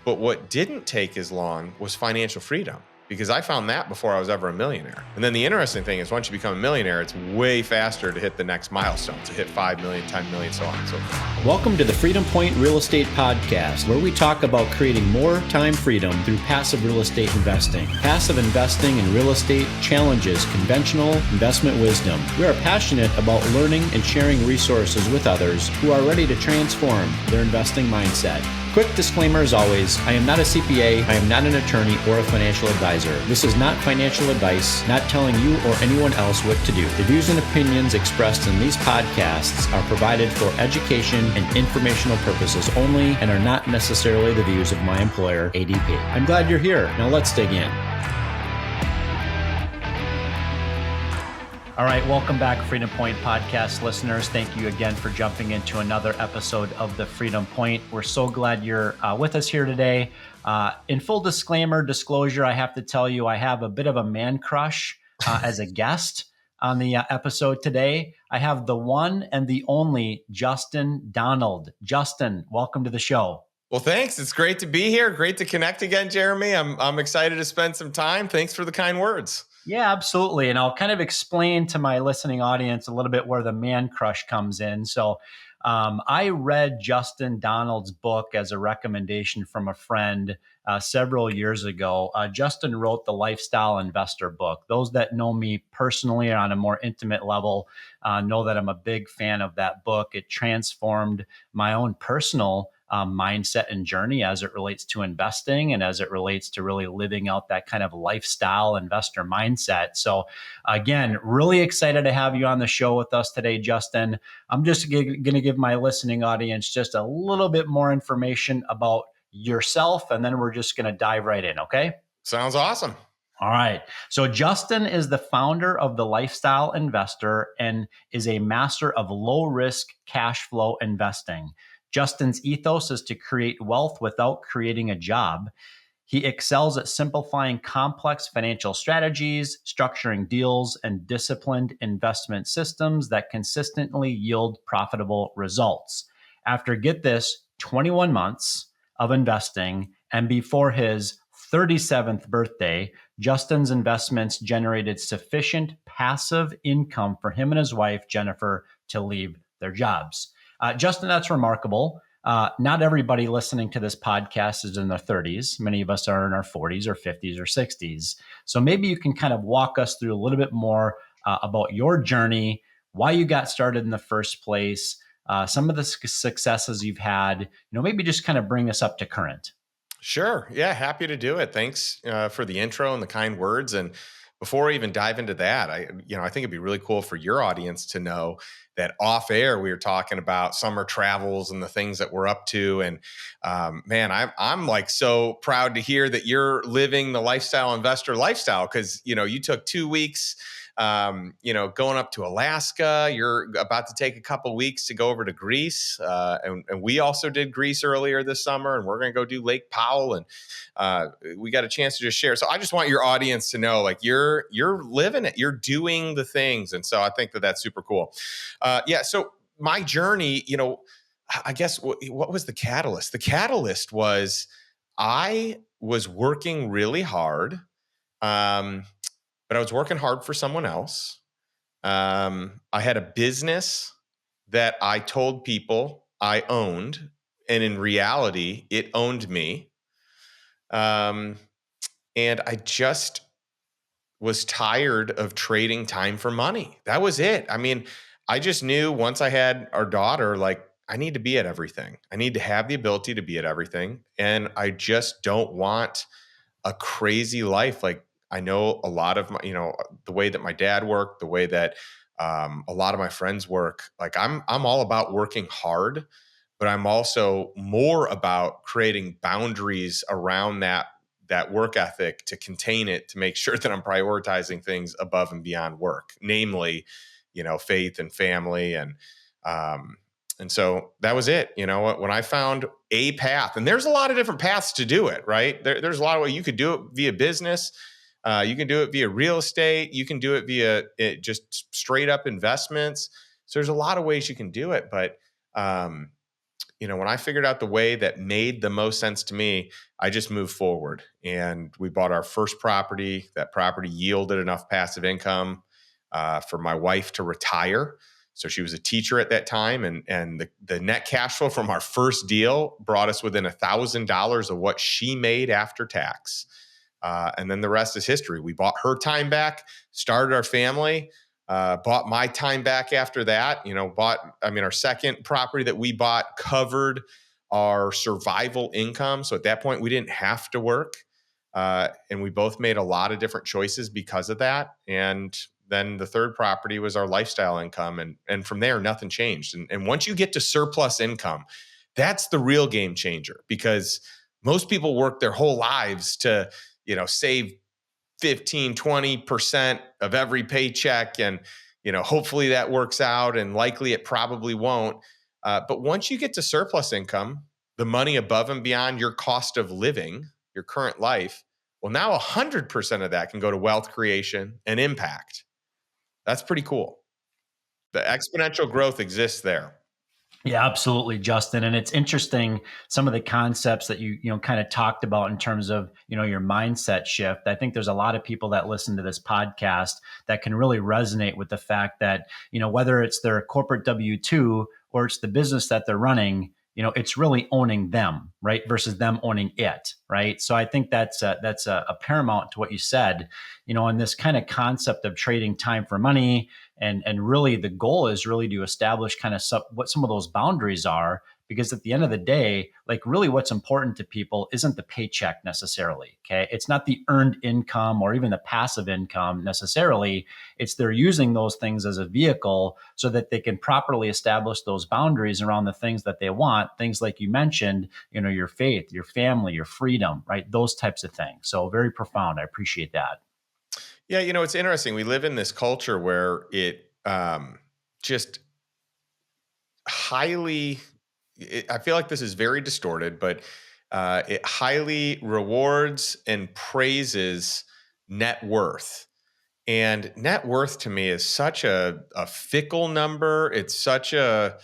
But what didn't take as long was financial freedom, because I found that before I was ever a millionaire. And then the interesting thing is once you become a millionaire, it's way faster to hit the next milestone, to hit 5 million, 10 million, so on and so forth. Welcome to the Freedom Point Real Estate Podcast, where we talk about creating more time freedom through passive real estate investing. Passive investing in real estate challenges conventional investment wisdom. We are passionate about learning and sharing resources with others who are ready to transform their investing mindset. Quick disclaimer as always, I am not a CPA, I am not an attorney or a financial advisor. This is not financial advice, not telling you or anyone else what to do. The views and opinions expressed in these podcasts are provided for education and informational purposes only and are not necessarily the views of my employer, ADP. I'm glad you're here. Now let's dig in. All right, welcome back, Freedom Point podcast listeners. Thank you again for jumping into another episode of the Freedom Point. We're so glad you're with us here today. In full disclosure, I have to tell you, I have a bit of a man crush as a guest on the episode today. I have the one and the only Justin Donald. Justin, welcome to the show. Well, thanks. It's great to be here. Great to connect again, Jeremy. I'm excited to spend some time. Thanks for the kind words. Yeah, absolutely. And I'll kind of explain to my listening audience a little bit where the man crush comes in. So I read Justin Donald's book as a recommendation from a friend several years ago. Justin wrote the Lifestyle Investor book. Those that know me personally or on a more intimate level know that I'm a big fan of that book. It transformed my own personal mindset and journey as it relates to investing and as it relates to really living out that kind of lifestyle investor mindset. So again, really excited to have you on the show with us today, Justin. I'm just going to give my listening audience just a little bit more information about yourself, and then we're just going to dive right in. Okay? Sounds awesome. All right. So Justin is the founder of the Lifestyle Investor and is a master of low risk cash flow investing. Justin's ethos is to create wealth without creating a job. He excels at simplifying complex financial strategies, structuring deals, and disciplined investment systems that consistently yield profitable results. After, get this, 21 months of investing and before his 37th birthday, Justin's investments generated sufficient passive income for him and his wife, Jennifer, to leave their jobs. Justin, that's remarkable. Not everybody listening to this podcast is in their 30s. Many of us are in our 40s or 50s or 60s. So maybe you can kind of walk us through a little bit more about your journey, why you got started in the first place, some of the successes you've had, maybe just kind of bring us up to current. Sure. Yeah, happy to do it. Thanks for the intro and the kind words. And before I even dive into that, I think it'd be really cool for your audience to know that off air, we were talking about summer travels and the things that we're up to. And man, I'm like so proud to hear that you're living the lifestyle investor lifestyle, because, you took 2 weeks, going up to Alaska. You're about to take a couple weeks to go over to Greece. And we also did Greece earlier this summer, and we're going to go do Lake Powell. And we got a chance to just share. So I just want your audience to know, like, you're living it, you're doing the things. And so I think that that's super cool. So my journey, I guess what was the catalyst? The catalyst was I was working really hard. But I was working hard for someone else. I had a business that I told people I owned, and in reality, it owned me. And I just was tired of trading time for money. That was it. I mean, I just knew once I had our daughter, like, I need to be at everything. I need to have the ability to be at everything. And I just don't want a crazy life. Like, I know a lot of my, the way that my dad worked, the way that a lot of my friends work. Like, I'm all about working hard, but I'm also more about creating boundaries around that work ethic to contain it, to make sure that I'm prioritizing things above and beyond work, namely, faith and family. And so that was it. When I found a path, and there's a lot of different paths to do it, right? There's a lot of ways you could do it via business. You can do it via real estate. You can do it via just straight up investments. So there's a lot of ways you can do it. But when I figured out the way that made the most sense to me, I just moved forward and we bought our first property. That property yielded enough passive income for my wife to retire. So she was a teacher at that time, and the net cash flow from our first deal brought us within $1,000 of what she made after tax. And then the rest is history. We bought her time back, started our family, bought my time back after that. Our second property that we bought covered our survival income. So at that point, we didn't have to work. And we both made a lot of different choices because of that. And then the third property was our lifestyle income. And from there, nothing changed. And once you get to surplus income, that's the real game changer, because most people work their whole lives to, save 15-20% of every paycheck. And, hopefully that works out, and likely it probably won't. But once you get to surplus income, the money above and beyond your cost of living, your current life, well, now 100% of that can go to wealth creation and impact. That's pretty cool. The exponential growth exists there. Yeah, absolutely, Justin. And it's interesting some of the concepts that you kind of talked about in terms of, your mindset shift. I think there's a lot of people that listen to this podcast that can really resonate with the fact that, whether it's their corporate W-2 or it's the business that they're running, it's really owning them, right? Versus them owning it, right? So I think that's a paramount to what you said, on this kind of concept of trading time for money. And really the goal is really to establish kind of what some of those boundaries are, because at the end of the day, like really what's important to people isn't the paycheck necessarily. Okay. It's not the earned income or even the passive income necessarily. It's they're using those things as a vehicle so that they can properly establish those boundaries around the things that they want. Things like you mentioned, your faith, your family, your freedom, right? Those types of things. So very profound. I appreciate that. Yeah, it's interesting. We live in this culture where it just highly, I feel like this is very distorted, but it highly rewards and praises net worth. And net worth to me is such a fickle number. It's such a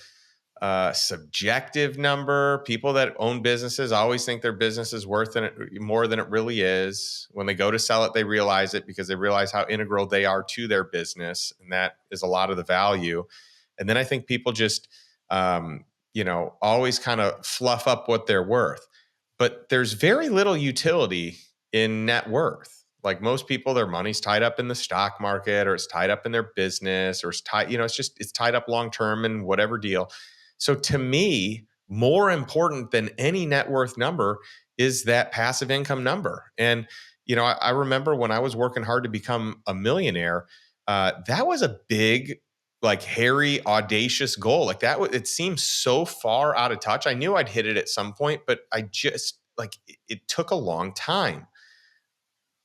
subjective number. People that own businesses always think their business is worth more than it really is. When they go to sell it, they realize it because they realize how integral they are to their business. And that is a lot of the value. And then I think people just, always kind of fluff up what they're worth. But there's very little utility in net worth. Like most people, their money's tied up in the stock market, or it's tied up in their business, or it's tied, it's tied up long term in whatever deal. So to me, more important than any net worth number is that passive income number. And, I remember when I was working hard to become a millionaire, that was a big, like hairy, audacious goal. Like that, it seems so far out of touch. I knew I'd hit it at some point, but I just like it took a long time.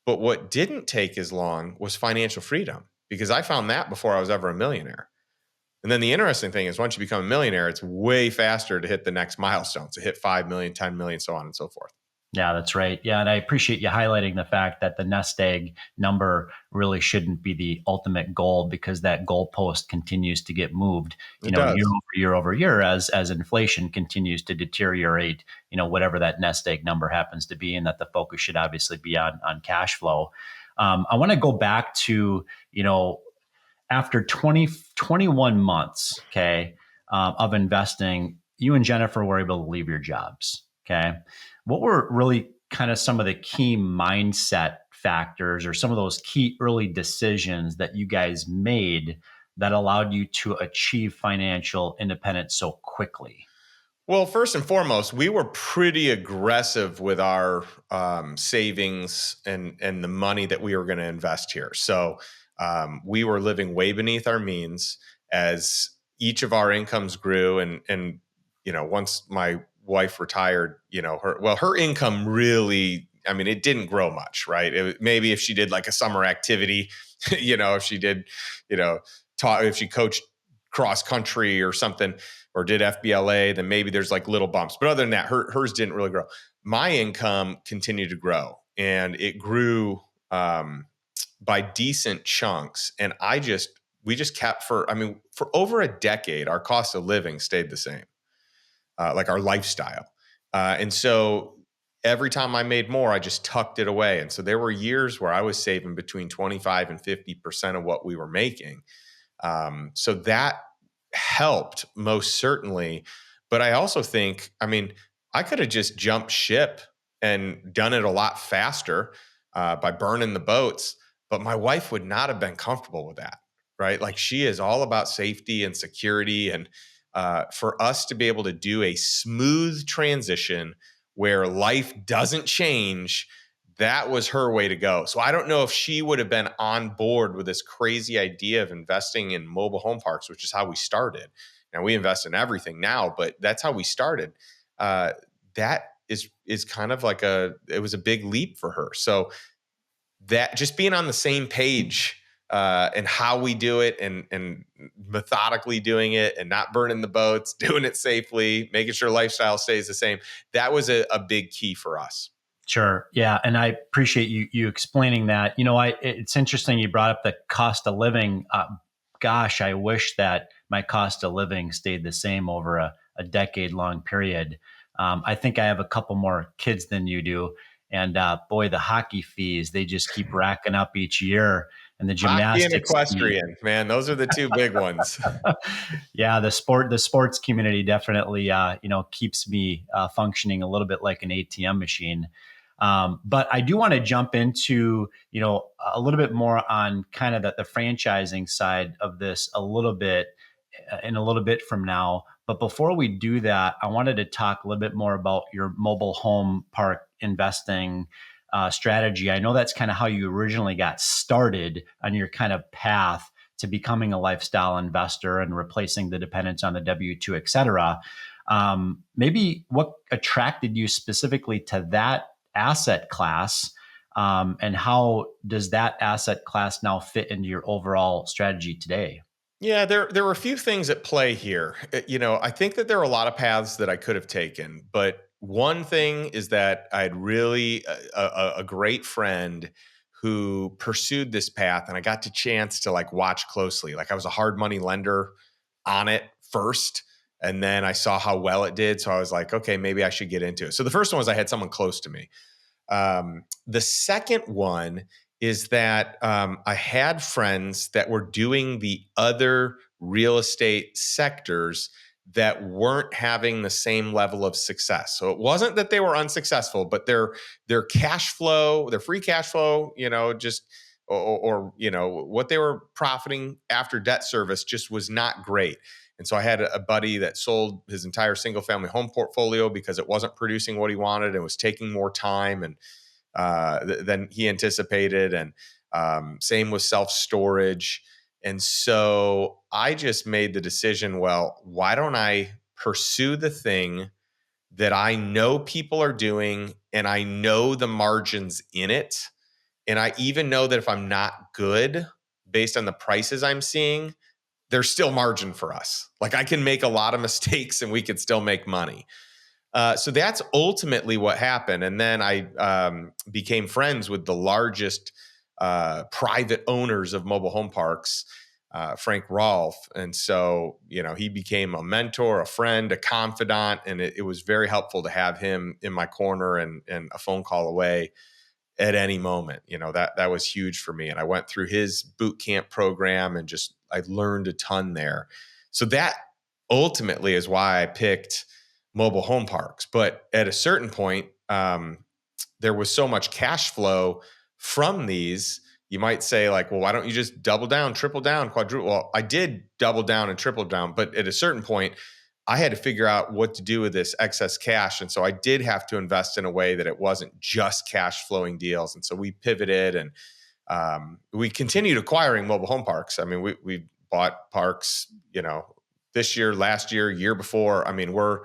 But what didn't take as long was financial freedom, because I found that before I was ever a millionaire. And then the interesting thing is once you become a millionaire, it's way faster to hit the next milestone, to hit 5 million, 10 million, so on and so forth. Yeah, that's right. Yeah. And I appreciate you highlighting the fact that the nest egg number really shouldn't be the ultimate goal, because that goalpost continues to get moved, It year does. over year over year as inflation continues to deteriorate, whatever that nest egg number happens to be, and that the focus should obviously be on cash flow. I want to go back to, after 21 months, okay, of investing, you and Jennifer were able to leave your jobs. Okay. What were really kind of some of the key mindset factors or some of those key early decisions that you guys made that allowed you to achieve financial independence so quickly? Well, first and foremost, we were pretty aggressive with our savings and the money that we were going to invest here. So we were living way beneath our means as each of our incomes grew, and once my wife retired, her income really, I mean, it didn't grow much, right? Maybe if she did like a summer activity, if she did, if she coached cross country or something, or did FBLA, then maybe there's like little bumps. But other than that, hers didn't really grow. My income continued to grow, and it grew by decent chunks. And we just kept for over a decade, our cost of living stayed the same. like our lifestyle. And so every time I made more, I just tucked it away. And so there were years where I was saving between 25 and 50% of what we were making. So that helped most certainly. But I also think, I mean, I could have just jumped ship and done it a lot faster by burning the boats, but my wife would not have been comfortable with that, right? Like she is all about safety and security. And for us to be able to do a smooth transition where life doesn't change, that was her way to go. So I don't know if she would have been on board with this crazy idea of investing in mobile home parks, which is how we started. And we invest in everything now, but that's how we started. Uh, that is kind of like it was a big leap for her. So that just being on the same page and how we do it and methodically doing it and not burning the boats, doing it safely, making sure lifestyle stays the same. That was a big key for us. Sure. Yeah, and I appreciate you explaining that. It's interesting you brought up the cost of living. Gosh, I wish that my cost of living stayed the same over a decade long period. I think I have a couple more kids than you do, and boy, the hockey fees, they just keep racking up each year, and the Hockey and gymnastics fee. equestrian, man, those are the two big ones. Yeah, the sports community definitely keeps me functioning a little bit like an ATM machine. But I do want to jump into a little bit more on kind of the franchising side of this a little bit in a little bit from now. But before we do that, I wanted to talk a little bit more about your mobile home park investing strategy. I know that's kind of how you originally got started on your kind of path to becoming a lifestyle investor and replacing the dependence on the W-2, et cetera. Maybe what attracted you specifically to that asset class, and how does that asset class now fit into your overall strategy today? Yeah, there were a few things at play here. I think that there are a lot of paths that I could have taken, but one thing is that I had really a great friend who pursued this path, and I got the chance to like watch closely. Like I was a hard money lender on it first, and then I saw how well it did, so I was like, okay, maybe I should get into it. So the first one was I had someone close to me. The second one is that I had friends that were doing the other real estate sectors that weren't having the same level of success. So it wasn't that they were unsuccessful, but their cash flow, their free cash flow, just or what they were profiting after debt service just was not great. And so I had a buddy that sold his entire single family home portfolio because it wasn't producing what he wanted and was taking more time and than he anticipated. And same with self storage. And so I just made the decision, well, why don't I pursue the thing that I know people are doing and I know the margins in it. And I even know that if I'm not good based on the prices I'm seeing, there's still margin for us. Like I can make a lot of mistakes and we could still make money. So that's ultimately what happened. And then I became friends with the largest private owners of mobile home parks, Frank Rolfe. And so, he became a mentor, a friend, a confidant, and it was very helpful to have him in my corner and a phone call away at any moment. That was huge for me. And I went through his boot camp program and just I learned a ton there. So that ultimately is why I picked mobile home parks. But at a certain point, there was so much cash flow from these. You might say, like, well, why don't you just double down, triple down, quadruple? Well, I did double down and triple down, but at a certain point, I had to figure out what to do with this excess cash. And so I did have to invest in a way that it wasn't just cash flowing deals. And so we pivoted and we continued acquiring mobile home parks. I mean, we bought parks, this year, last year, year before. I mean, we're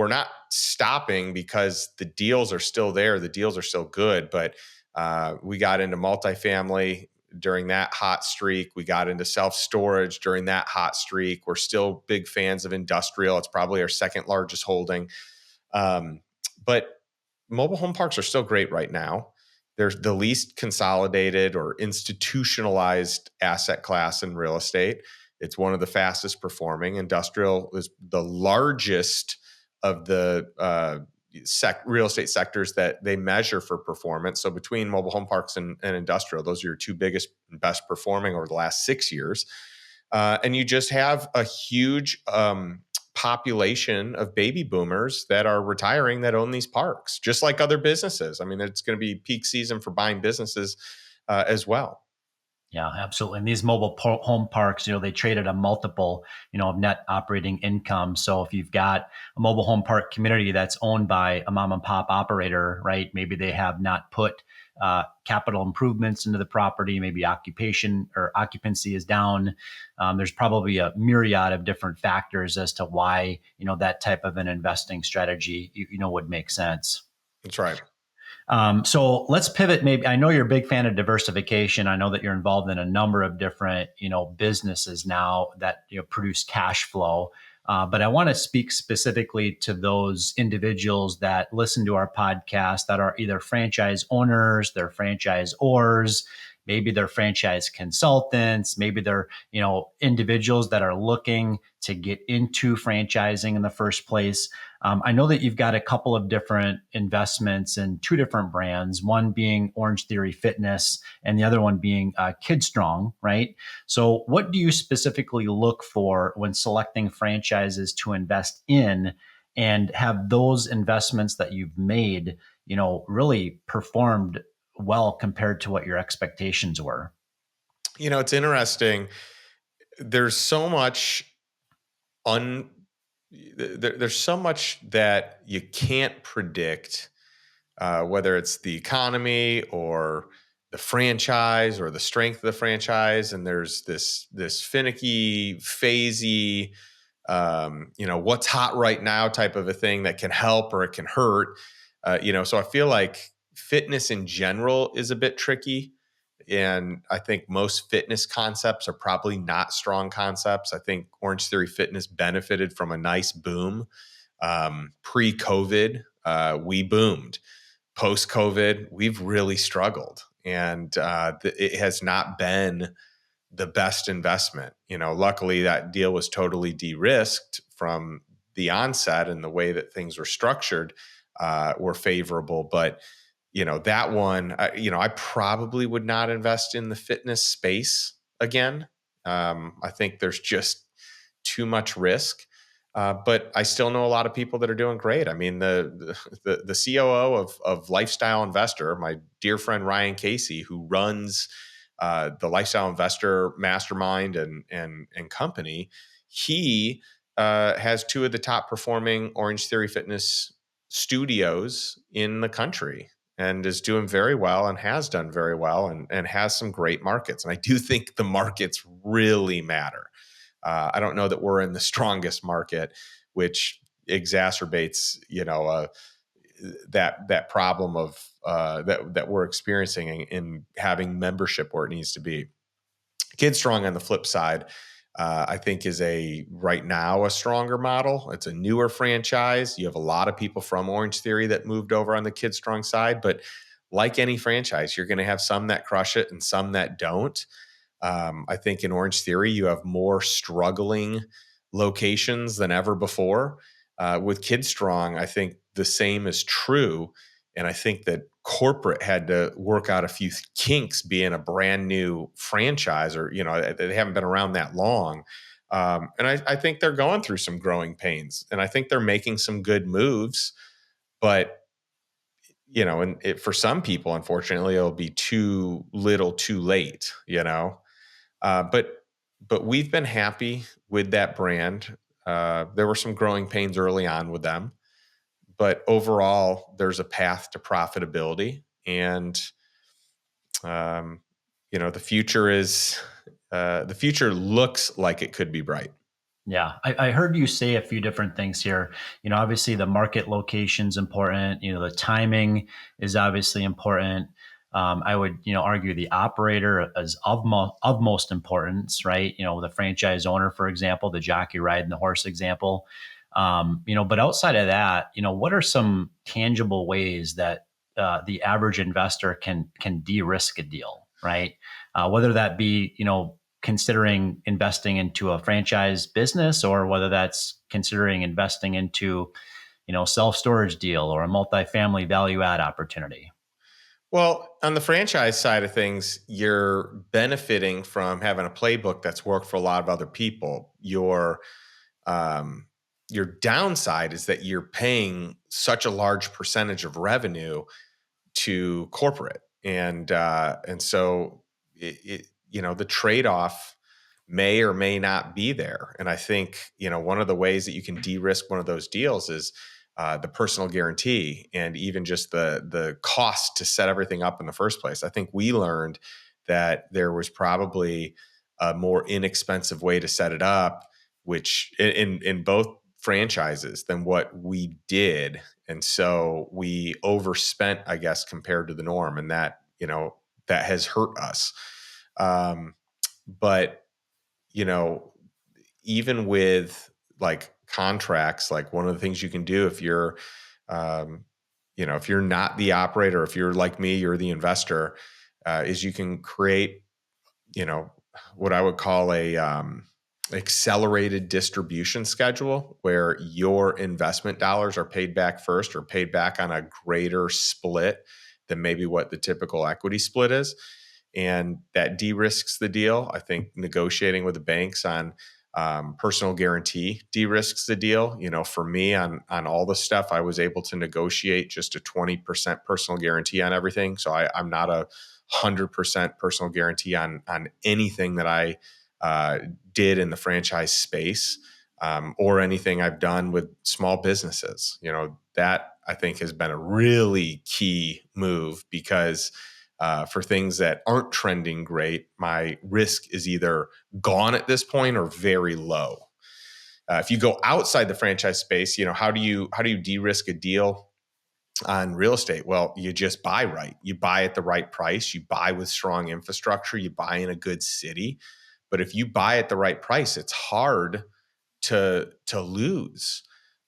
not stopping because the deals are still there. The deals are still good, but we got into multifamily during that hot streak. We got into self-storage during that hot streak. We're still big fans of industrial. It's probably our second largest holding. But mobile home parks are still great right now. They're the least consolidated or institutionalized asset class in real estate. It's one of the fastest performing. Industrial is the largest of the real estate sectors that they measure for performance. So between mobile home parks and industrial, those are your two biggest and best performing over the last 6 years. And you just have a huge population of baby boomers that are retiring that own these parks, just like other businesses. I mean, it's going to be peak season for buying businesses as well. Yeah, absolutely. And these home parks, they trade at a multiple, of net operating income. So if you've got a mobile home park community that's owned by a mom and pop operator, right? Maybe they have not put capital improvements into the property. Maybe occupation or occupancy is down. There's probably a myriad of different factors as to why, that type of an investing strategy, would make sense. That's right. So let's pivot. Maybe I know you're a big fan of diversification. I know that you're involved in a number of different, businesses now that produce cash flow. But I want to speak specifically to those individuals that listen to our podcast that are either franchise owners, they're franchisors, maybe they're franchise consultants, maybe they're, individuals that are looking to get into franchising in the first place. I know that you've got a couple of different investments in two different brands, one being Orange Theory Fitness and the other one being KidStrong, right? So what do you specifically look for when selecting franchises to invest in, and have those investments that you've made, really performed well compared to what your expectations were? It's interesting. There's so much un there's so much that you can't predict, whether it's the economy or the franchise or the strength of the franchise. And there's this finicky, phasey, what's hot right now type of a thing that can help or it can hurt. So I feel like fitness in general is a bit tricky. And I think most fitness concepts are probably not strong concepts. I think Orange Theory Fitness benefited from a nice boom. Pre-COVID, we boomed. Post-COVID, we've really struggled. And it has not been the best investment. Luckily that deal was totally de-risked from the onset, and the way that things were structured were favorable. But that one, I probably would not invest in the fitness space again. I think there's just too much risk. But I still know a lot of people that are doing great. I mean, the COO of Lifestyle Investor, my dear friend Ryan Casey, who runs the Lifestyle Investor Mastermind and company, he has two of the top performing Orange Theory Fitness studios in the country, and is doing very well and has done very well, and has some great markets. And I do think the markets really matter. I don't know that we're in the strongest market, which exacerbates, that problem of that we're experiencing in having membership where it needs to be. KidStrong, on the flip side, I think is right now a stronger model. It's a newer franchise. You have a lot of people from Orange Theory that moved over on the KidStrong side, but like any franchise, you're going to have some that crush it and some that don't. I think in Orange Theory, you have more struggling locations than ever before. With KidStrong, I think the same is true. And I think that corporate had to work out a few kinks being a brand new franchise, or, they haven't been around that long. And I think they're going through some growing pains, and I think they're making some good moves, but for some people, unfortunately, it'll be too little, too late, but we've been happy with that brand. There were some growing pains early on with them, but overall, there's a path to profitability, and the future looks like it could be bright. Yeah, I heard you say a few different things here. Obviously the market location's important. The timing is obviously important. I would, argue the operator is of most importance, right? The franchise owner, for example, the jockey riding the horse example. But outside of that, what are some tangible ways that the average investor can de-risk a deal, right? Whether that be, considering investing into a franchise business, or whether that's considering investing into, self-storage deal or a multifamily value add opportunity. Well, on the franchise side of things, you're benefiting from having a playbook that's worked for a lot of other people. Um, your downside is that you're paying such a large percentage of revenue to corporate, and so the trade off may or may not be there. And I think one of the ways that you can de-risk one of those deals is the personal guarantee, and even just the cost to set everything up in the first place. I think we learned that there was probably a more inexpensive way to set it up, which in both franchises, than what we did. And so we overspent, I guess, compared to the norm, and that has hurt us. But you know, even with like contracts, like one of the things you can do if you're, um, if you're not the operator, if you're like me, you're the investor, is you can create, you know, what I would call a accelerated distribution schedule, where your investment dollars are paid back first, or paid back on a greater split than maybe what the typical equity split is. And that de-risks the deal. I think negotiating with the banks on personal guarantee de-risks the deal. For me, on all the stuff, I was able to negotiate just a 20% personal guarantee on everything. So I'm not 100% personal guarantee on anything that I did in the franchise space, or anything I've done with small businesses. That I think has been a really key move, because for things that aren't trending great, my risk is either gone at this point or very low. If you go outside the franchise space, how do you de-risk a deal on real estate? Well, you just buy right. You buy at the right price. You buy with strong infrastructure. You buy in a good city. But if you buy at the right price, it's hard to lose.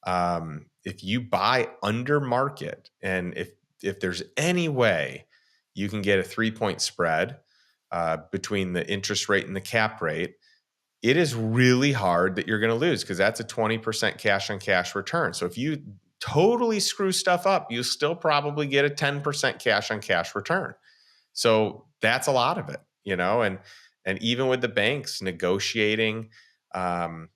If you buy under market, and if there's any way you can get a 3-point spread between the interest rate and the cap rate, it is really hard that you're going to lose, because that's a 20% cash on cash return. So if you totally screw stuff up, you still probably get a 10% cash on cash return. So that's a lot of it. And even with the banks negotiating, um,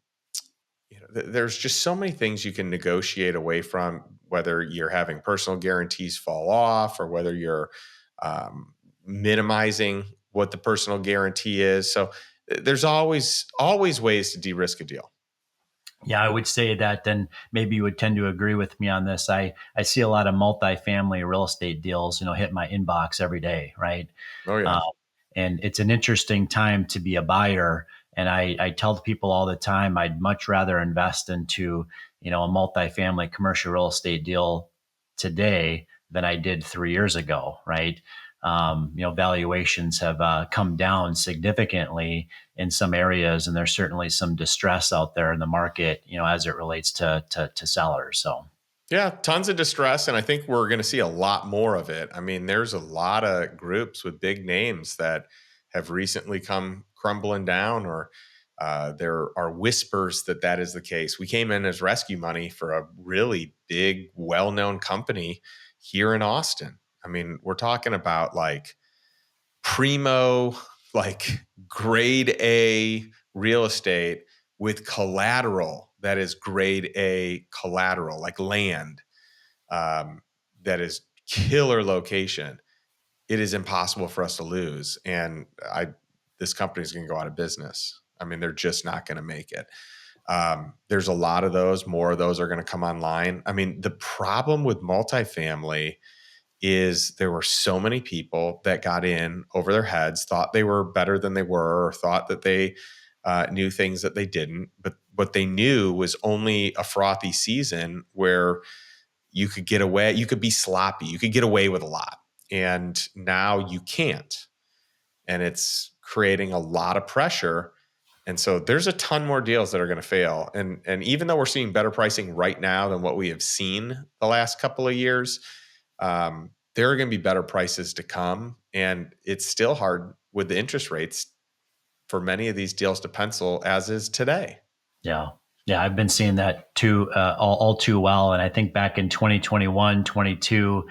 there's just so many things you can negotiate away from, whether you're having personal guarantees fall off, or whether you're minimizing what the personal guarantee is. So there's always ways to de-risk a deal. Yeah, I would say that, and maybe you would tend to agree with me on this. I see a lot of multifamily real estate deals, hit my inbox every day, right? Oh Uh, yeah. and it's an interesting time to be a buyer. And I tell people all the time, I'd much rather invest into, a multifamily commercial real estate deal today than I did 3 years ago, right? Valuations have come down significantly in some areas, and there's certainly some distress out there in the market, as it relates to sellers. So. Yeah, tons of distress, and I think we're going to see a lot more of it. I mean, there's a lot of groups with big names that have recently come crumbling down, or there are whispers that that is the case. We came in as rescue money for a really big, well-known company here in Austin. I mean, we're talking about like primo, like grade A real estate with collateral that is grade A collateral, like land, um, that is killer location. It is impossible for us to lose, and this company is going to go out of business. I mean, they're just not going to make it. There's a lot of those. More of those are going to come online. I mean, the problem with multifamily is there were so many people that got in over their heads, thought they were better than they were, or thought that they knew things that they didn't. But what they knew was only a frothy season where you could get away, you could be sloppy, you could get away with a lot. And now you can't. And it's creating a lot of pressure. And so there's a ton more deals that are going to fail. And even though we're seeing better pricing right now than what we have seen the last couple of years, there are going to be better prices to come. And it's still hard with the interest rates for many of these deals to pencil, as is today. Yeah. Yeah, I've been seeing that too, all too well. And I think back in 2021, 22,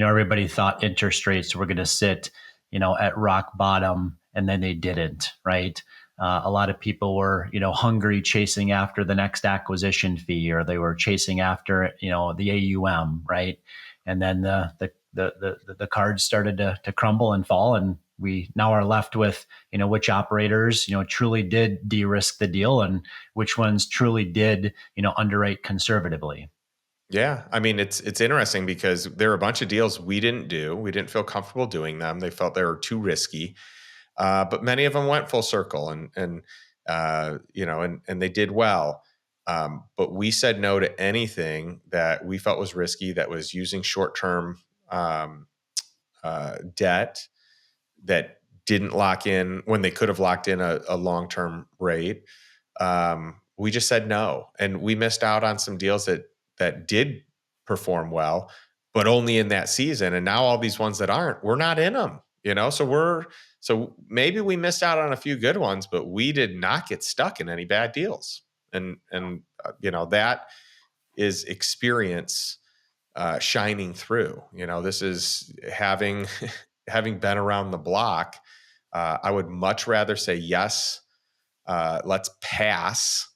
everybody thought interest rates were going to sit, at rock bottom, and then they didn't, right? A lot of people were, hungry, chasing after the next acquisition fee, or they were chasing after, the AUM, right? And then the cards started to crumble and fall, and we now are left with, which operators, truly did de-risk the deal, and which ones truly did, underwrite conservatively. Yeah, I mean it's interesting because there are a bunch of deals we didn't do. We didn't feel comfortable doing them. They felt they were too risky. But many of them went full circle, and they did well. But we said no to anything that we felt was risky, that was using short term um, debt, that didn't lock in when they could have locked in a long term rate. We just said no, and we missed out on some deals that did perform well, but only in that season. And now all these ones that aren't, we're not in them. So maybe we missed out on a few good ones, but we did not get stuck in any bad deals. And that is experience shining through. This is having having been around the block. I would much rather say yes. Let's pass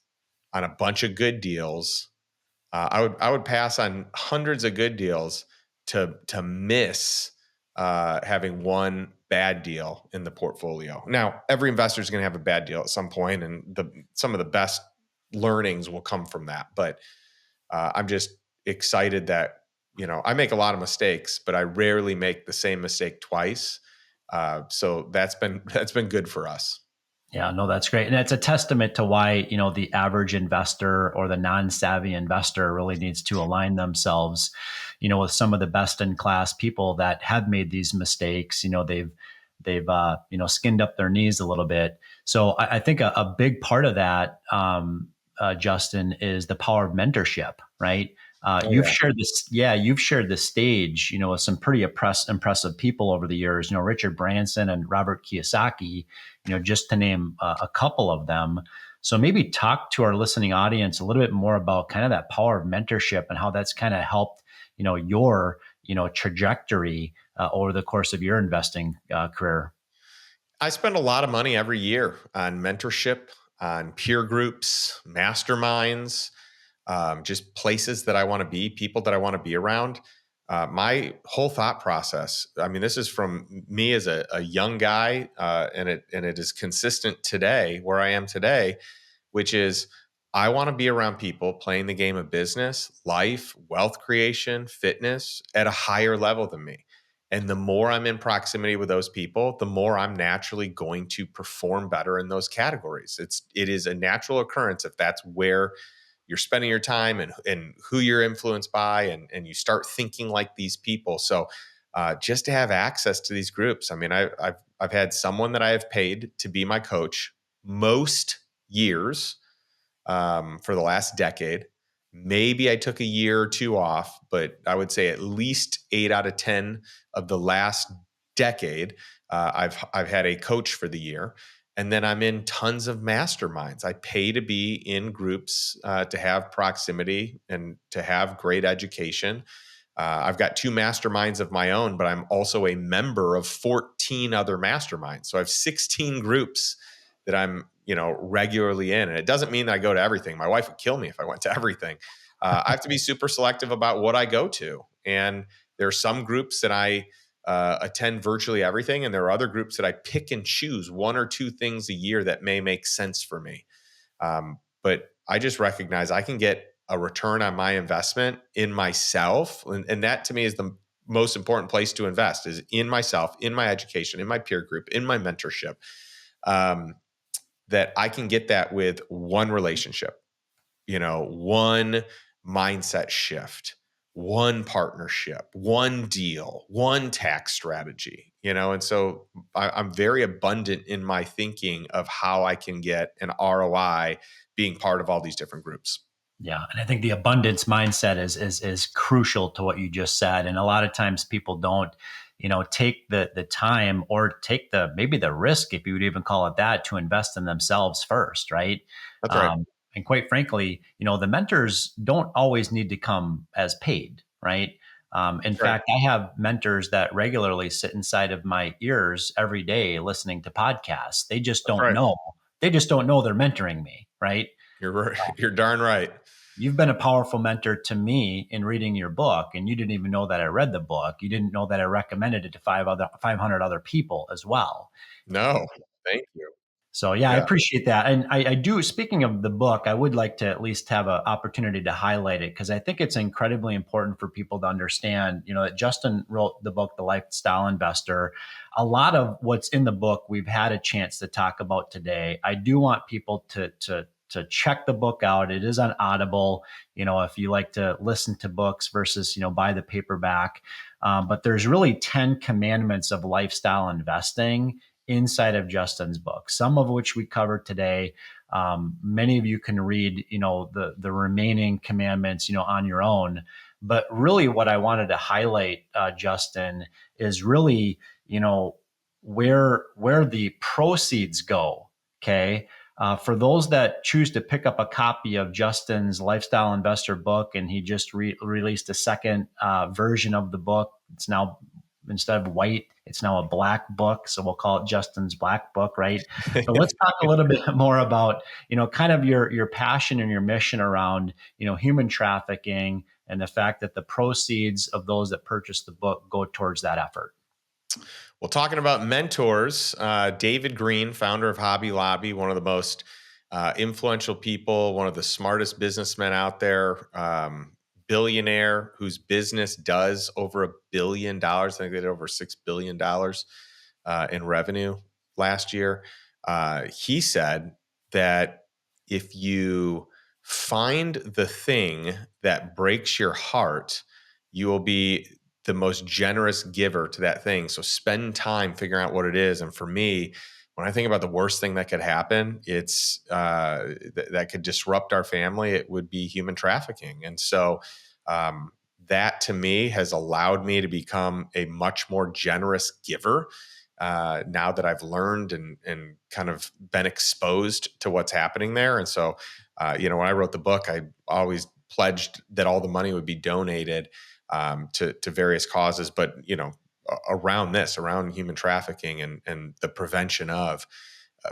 on a bunch of good deals. I would pass on hundreds of good deals to miss having one bad deal in the portfolio. Now, every investor is going to have a bad deal at some point, and some of the best learnings will come from that. But I'm just excited that I make a lot of mistakes, but I rarely make the same mistake twice. So that's been good for us. Yeah, no, that's great. And it's a testament to why, the average investor or the non-savvy investor really needs to align themselves, with some of the best in class people that have made these mistakes. They've skinned up their knees a little bit. So I think a big part of that, Justin, is the power of mentorship, right? Oh You've yeah. shared this, yeah, you've shared the stage, with some pretty impressive people over the years, Richard Branson and Robert Kiyosaki, just to name a couple of them. So maybe talk to our listening audience a little bit more about kind of that power of mentorship and how that's kind of helped, your, trajectory over the course of your investing career. I spend a lot of money every year on mentorship, on peer groups, masterminds, just places that I want to be, people that I want to be around. My whole thought process, I mean, this is from me as a young guy, and it is consistent today where I am today, which is I want to be around people playing the game of business, life, wealth creation, fitness at a higher level than me. And the more I'm in proximity with those people, the more I'm naturally going to perform better in those categories. It is a natural occurrence if that's where you're spending your time and who you're influenced by, and you start thinking like these people. So just to have access to these groups, I mean, I've had someone that I have paid to be my coach most years for the last decade. Maybe I took a year or two off, but I would say at least 8 out of 10 of the last decade, I've had a coach for the year. And then I'm in tons of masterminds. I pay to be in groups to have proximity and to have great education. I've got two masterminds of my own, but I'm also a member of 14 other masterminds. So I have 16 groups that I'm, regularly in. And it doesn't mean that I go to everything. My wife would kill me if I went to everything. I have to be super selective about what I go to. And there are some groups that I attend virtually everything. And there are other groups that I pick and choose one or two things a year that may make sense for me. But I just recognize I can get a return on my investment in myself. And that to me is the most important place to invest, is in myself, in my education, in my peer group, in my mentorship. That I can get that with one relationship, one mindset shift, one partnership, one deal, one tax strategy, and so I'm very abundant in my thinking of how I can get an ROI being part of all these different groups. Yeah, and I think the abundance mindset is crucial to what you just said. And a lot of times people don't, take the time or take the maybe the risk, if you would even call it that, to invest in themselves first, right? That's right. Um, and quite frankly, the mentors don't always need to come as paid, right? In That's right. fact, I have mentors that regularly sit inside of my ears every day listening to podcasts. They just That's don't right. know. They just don't know they're mentoring me, right? You're right. You're darn right. You've been a powerful mentor to me in reading your book, and you didn't even know that I read the book. You didn't know that I recommended it to 500 other people as well. No, thank you. So yeah, I Yeah. appreciate that. And I do, speaking of the book, I would like to at least have an opportunity to highlight it because I think it's incredibly important for people to understand, that Justin wrote the book, The Lifestyle Investor. A lot of what's in the book, we've had a chance to talk about today. I do want people to check the book out. It is on Audible, if you like to listen to books versus, buy the paperback. But there's really 10 commandments of lifestyle investing inside of Justin's book, some of which we covered today. Many of you can read, the remaining commandments, on your own. But really, what I wanted to highlight, Justin, is really, where the proceeds go. Okay. For those that choose to pick up a copy of Justin's Lifestyle Investor book, and he just released a second version of the book. It's now, instead of white, it's now a black book. So we'll call it Justin's Black Book, right? But let's talk a little bit more about, kind of your passion and your mission around, human trafficking and the fact that the proceeds of those that purchase the book go towards that effort. Well, talking about mentors, David Green, founder of Hobby Lobby, one of the most influential people, one of the smartest businessmen out there, billionaire whose business does over $1 billion. I think they did over $6 billion in revenue last year. He said that if you find the thing that breaks your heart, you will be the most generous giver to that thing. So spend time figuring out what it is. And for me, when I think about the worst thing that could happen, it's that could disrupt our family. It would be human trafficking. And so that to me has allowed me to become a much more generous giver. Now that I've learned and kind of been exposed to what's happening there. And so, when I wrote the book, I always pledged that all the money would be donated to various causes, but around human trafficking and the prevention of.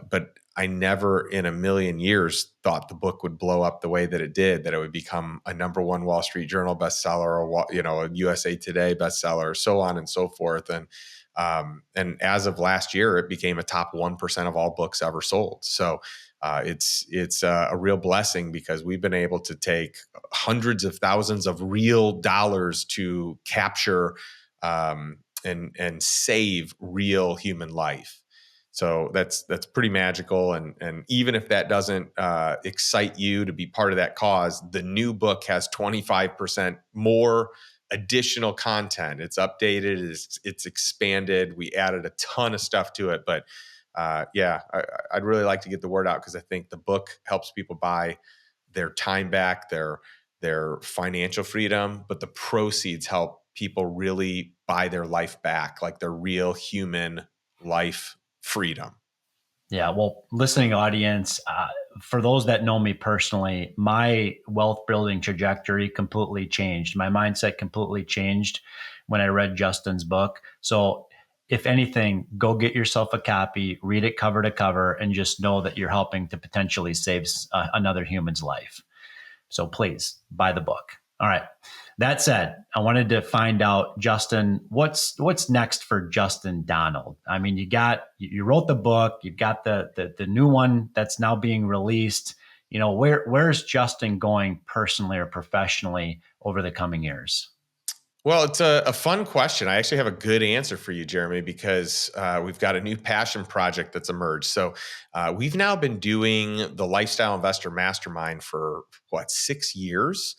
But I never in a million years thought the book would blow up the way that it did, that it would become a number one Wall Street Journal bestseller or a USA Today bestseller, so on and so forth. And as of last year, it became a top 1% of all books ever sold. So it's a real blessing because we've been able to take hundreds of thousands of real dollars to capture and save real human life. So that's pretty magical. And even if that doesn't excite you to be part of that cause, the new book has 25% more additional content. It's updated, it's expanded. We added a ton of stuff to it, but I'd really like to get the word out because I think the book helps people buy their time back, their financial freedom, but the proceeds help people really buy their life back, like their real human life freedom. Yeah, well, listening audience, for those that know me personally, my wealth building trajectory completely changed. My mindset completely changed when I read Justin's book. So, if anything, go get yourself a copy, read it cover to cover, and just know that you're helping to potentially save another human's life. So, please buy the book. All right. That said, I wanted to find out, Justin, what's next for Justin Donald? I mean, you wrote the book, you've got the new one that's now being released. Where's Justin going personally or professionally over the coming years? Well, it's a fun question. I actually have a good answer for you, Jeremy, because we've got a new passion project that's emerged. So we've now been doing the Lifestyle Investor Mastermind for 6 years?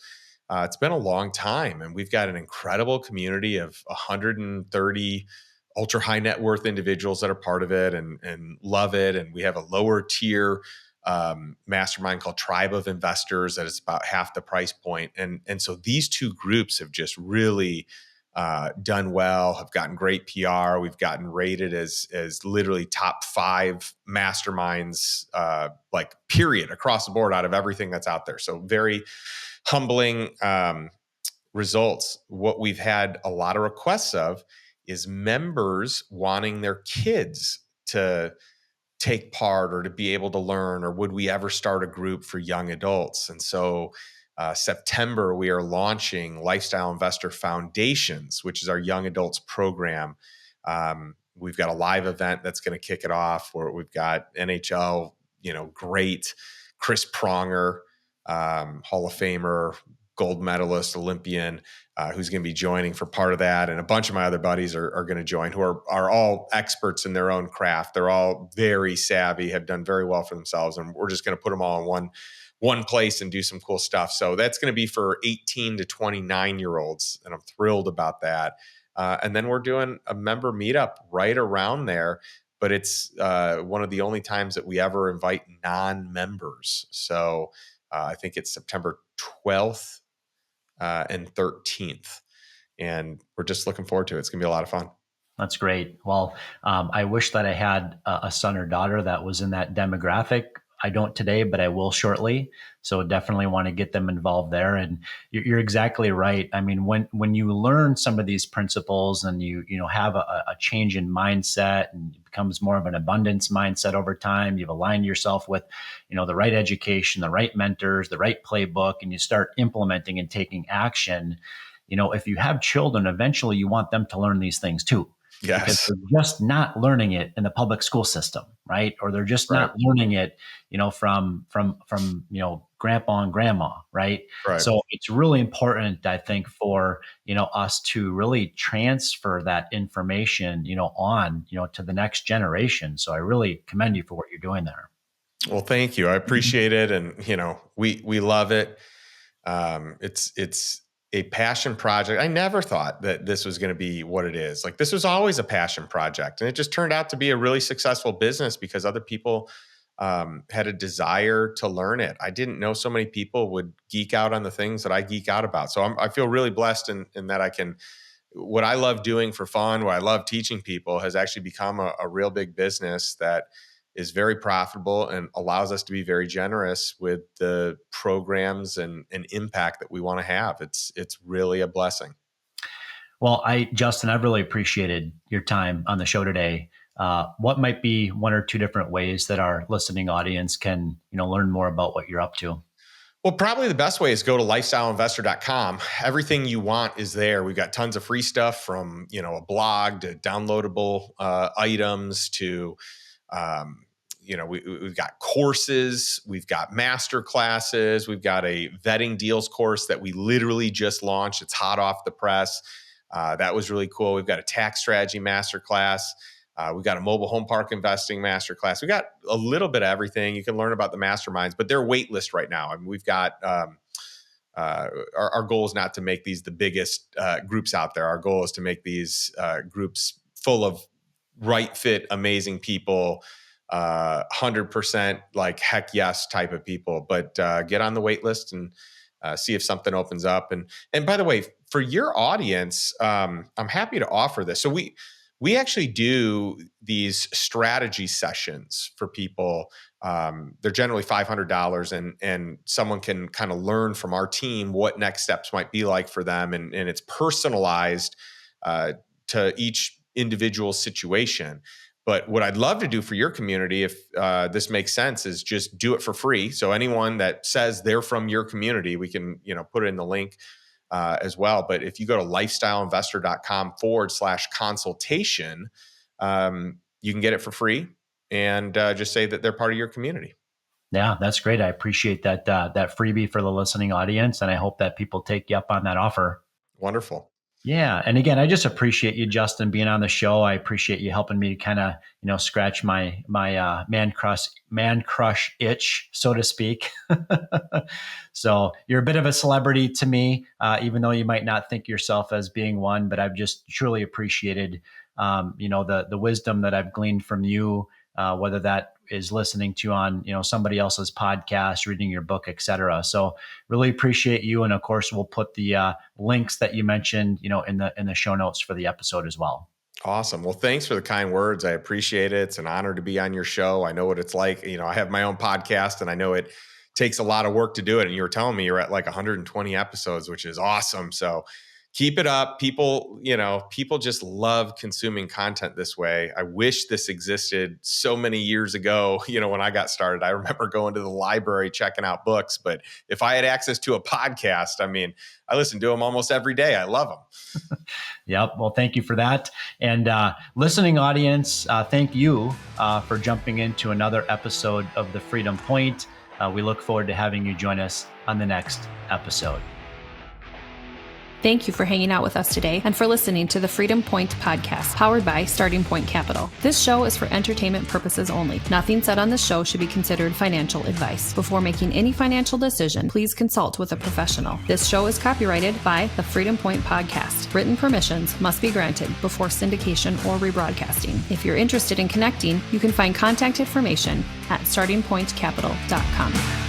It's been a long time, and we've got an incredible community of 130 ultra high net worth individuals that are part of it and love it. And we have a lower tier mastermind called Tribe of Investors that is about half the price point. And so these two groups have just really done well, have gotten great PR. We've gotten rated as literally top 5 masterminds, like period across the board out of everything that's out there. So very humbling results. What we've had a lot of requests of is members wanting their kids to take part or to be able to learn, or would we ever start a group for young adults? And so September, we are launching Lifestyle Investor Foundations, which is our young adults program. We've got a live event that's going to kick it off where we've got NHL, great Chris Pronger, Hall of Famer, gold medalist, Olympian, who's going to be joining for part of that. And a bunch of my other buddies are going to join, who are all experts in their own craft. They're all very savvy, have done very well for themselves. And we're just going to put them all in one place and do some cool stuff. So that's going to be for 18 to 29-year-olds. And I'm thrilled about that. And then we're doing a member meetup right around there. But it's one of the only times that we ever invite non-members. So I think it's September 12th and 13th. And we're just looking forward to it. It's going to be a lot of fun. That's great. Well, I wish that I had a son or daughter that was in that demographic. I don't today, but I will shortly. So definitely want to get them involved there. And you're exactly right. I mean, when you learn some of these principles and you have a change in mindset, and it becomes more of an abundance mindset over time, you've aligned yourself with, the right education, the right mentors, the right playbook, and you start implementing and taking action. If you have children, eventually you want them to learn these things too. Because Yes. they're just not learning it in the public school system, right? Or they're just Right. not learning it, from grandpa and grandma, right? Right. So it's really important, I think, for us to really transfer that information, on to the next generation. So I really commend you for what you're doing there. Well, thank you. I appreciate it. And, we love it. It's a passion project. I never thought that this was going to be what it is. Like, this was always a passion project, and it just turned out to be a really successful business because other people had a desire to learn it. I didn't know so many people would geek out on the things that I geek out about. So I feel really blessed in that I can, what I love doing for fun, what I love teaching people, has actually become a real big business that is very profitable and allows us to be very generous with the programs and impact that we want to have. It's really a blessing. Well, Justin, I've really appreciated your time on the show today. What might be one or two different ways that our listening audience can, learn more about what you're up to? Well, probably the best way is go to lifestyleinvestor.com. Everything you want is there. We've got tons of free stuff, from, a blog to downloadable items to, we've got courses, we've got master classes, we've got a vetting deals course that we literally just launched. It's hot off the press. That was really cool. We've got a tax strategy master class. We've got a mobile home park investing masterclass. We've got a little bit of everything. You can learn about the masterminds, but they're wait list right now. I mean, we've got our goal is not to make these the biggest groups out there. Our goal is to make these groups full of right fit, amazing people, 100% like heck yes type of people. But get on the wait list and see if something opens up. And by the way, for your audience, I'm happy to offer this. So we actually do these strategy sessions for people. They're generally $500, and someone can kind of learn from our team what next steps might be like for them. And it's personalized to each individual situation. But what I'd love to do for your community, if this makes sense, is just do it for free. So anyone that says they're from your community, we can put it in the link as well. But if you go to lifestyleinvestor.com/consultation, you can get it for free, and just say that they're part of your community. Yeah, that's great. I appreciate that freebie for the listening audience, and I hope that people take you up on that offer. Wonderful. Yeah, and again, I just appreciate you, Justin, being on the show. I appreciate you helping me kind of, scratch my man crush itch, so to speak. So you're a bit of a celebrity to me, even though you might not think yourself as being one. But I've just truly appreciated, the wisdom that I've gleaned from you, whether that is listening to on, somebody else's podcast, reading your book, etc. So really appreciate you. And of course, we'll put the links that you mentioned, in the show notes for the episode as well. Awesome. Well, thanks for the kind words. I appreciate it. It's an honor to be on your show. I know what it's like. I have my own podcast and I know it takes a lot of work to do it. And you were telling me you're at like 120 episodes, which is awesome. So keep it up. People just love consuming content this way. I wish this existed so many years ago, when I got started. I remember going to the library, checking out books, but if I had access to a podcast, I listen to them almost every day. I love them. Yep. Well, thank you for that. And listening audience, thank you for jumping into another episode of The Freedom Point. We look forward to having you join us on the next episode. Thank you for hanging out with us today and for listening to the Freedom Point podcast, powered by Starting Point Capital. This show is for entertainment purposes only. Nothing said on this show should be considered financial advice. Before making any financial decision, please consult with a professional. This show is copyrighted by the Freedom Point podcast. Written permissions must be granted before syndication or rebroadcasting. If you're interested in connecting, you can find contact information at startingpointcapital.com.